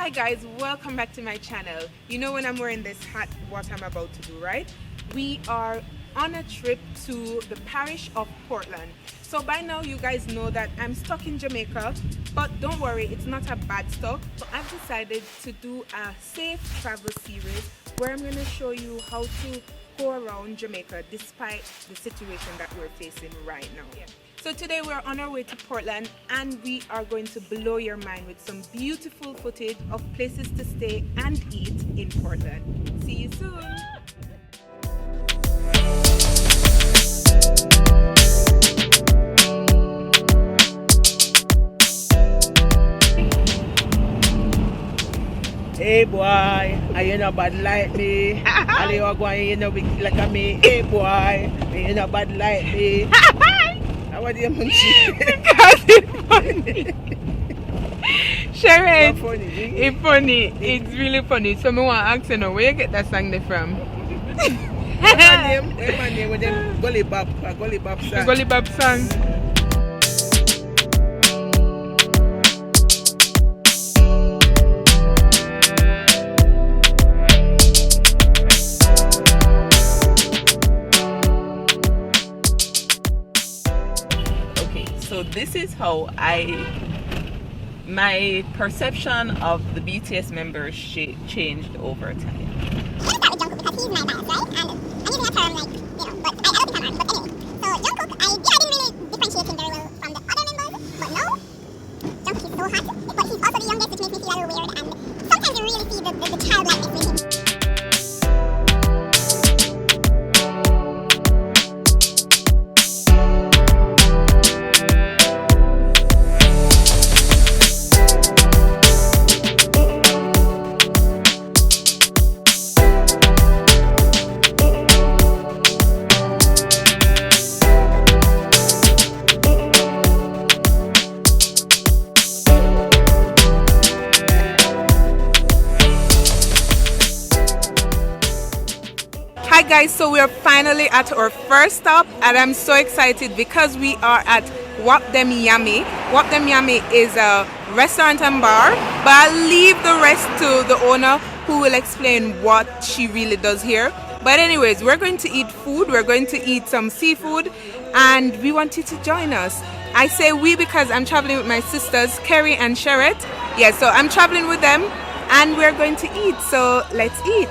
Hi guys, welcome back to my channel. You know when I'm wearing this hat what I'm about to do, right? We are on a trip to the parish of Portland. So by now you guys know that I'm stuck in Jamaica, but don't worry, it's not a bad stuck. So I've decided to do a safe travel series where I'm going to show you how to go around Jamaica despite the situation that we're facing right now. So today we're on our way to Portland and we are going to blow your mind with some beautiful footage of places to stay and eat in Portland. See you soon! Hey boy, are you not bad like me? Are you going, you know, like me? Hey boy, are you not bad like me? How are you, Munchie? Because it's funny. Sharon, it's funny. It's really funny. So I want to ask you now, where you get that song from? What's my name? With them Gully Bop song. The Gully Bop song. So this is how my perception of the BTS members changed over time. I start with Jungkook because he's my bias, right? And I'm using a term like, you know, but I don't become armed, but anyway. So Jungkook, I didn't really differentiate him very well from the other members, but now, Jungkook is so hot, but he's also the youngest, which makes me feel a little weird, and sometimes you really see the childlikeness in him. Hi guys, so we're finally at our first stop and I'm so excited because we are at Yammie. Yammie is a restaurant and bar, but I'll leave the rest to the owner who will explain what she really does here. But anyways, we're going to eat food, we're going to eat some seafood and we want you to join us. I say we because I'm traveling with my sisters, Kerry and Sherette. Yeah, so I'm traveling with them and we're going to eat, so let's eat.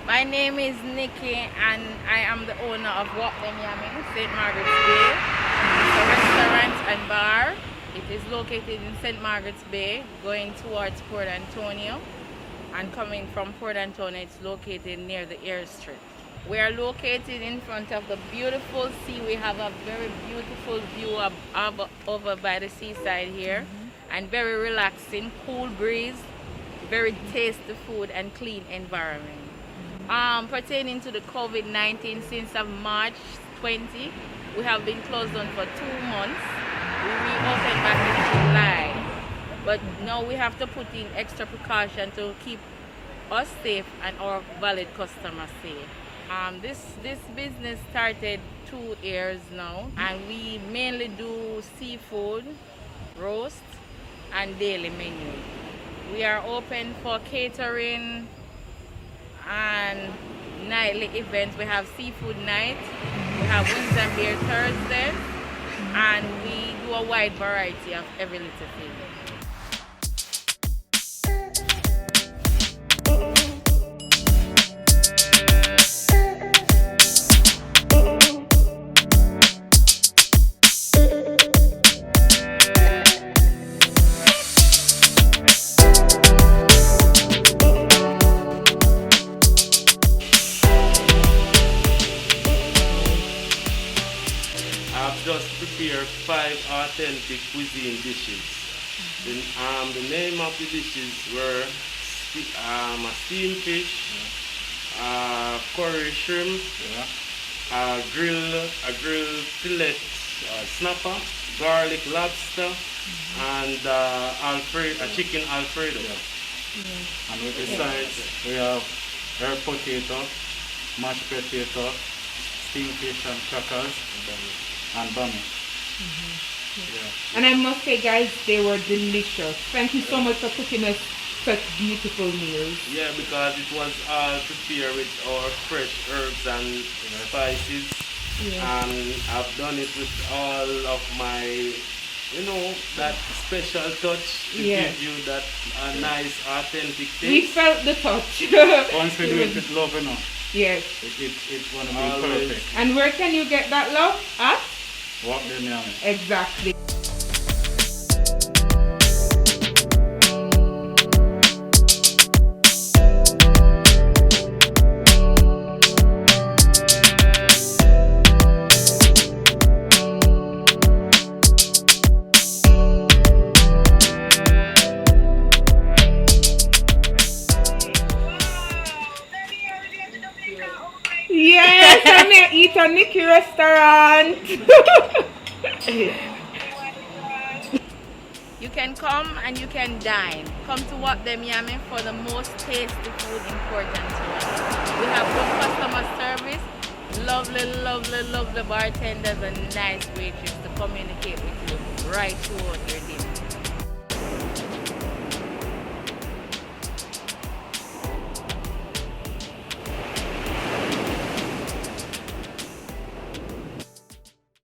My name is Nikki and I am the owner of Yammie, St. Margaret's Bay. It's a restaurant and bar. It is located in St. Margaret's Bay, going towards Port Antonio. And coming from Port Antonio, it's located near the airstrip. We are located in front of the beautiful sea. We have a very beautiful view over by the seaside here. And very relaxing, cool breeze, very tasty food and clean environment. Pertaining to the COVID-19, since of March 20, we have been closed down for 2 months. We reopened back in July, but now we have to put in extra precaution to keep us safe and our valid customers safe. This business started 2 years now, and we mainly do seafood, roast, and daily menu. We are open for catering and nightly events. We have seafood night, we have wings and beer Thursday, and we do a wide variety of every little thing. I've just prepared 5 authentic cuisine dishes. The name of the dishes were a steamed fish, curry shrimp, a grill fillet snapper, garlic lobster, and a chicken Alfredo. And besides, we have herb potato, mashed potato, steamed fish and crackers, and bami. And I must say, guys, they were delicious. Thank you so much for cooking us such beautiful meals. Yeah, because it was all prepared with our fresh herbs and spices. Yeah. And I've done it with all of my, that special touch to Yeah. give you that nice, authentic We taste. felt the touch. Once we do it with love, Yes. it's going to be Always. perfect. And where can you get that love? At? Whap them Yammie. Exactly. Yes, I'm here eat a Nikki restaurant. You can come and you can dine. Come to Whap them Yammie for the most tasty food in Portland Jamaica. We have good customer service, lovely bartenders, and nice waitress to communicate with you right throughout your dinner.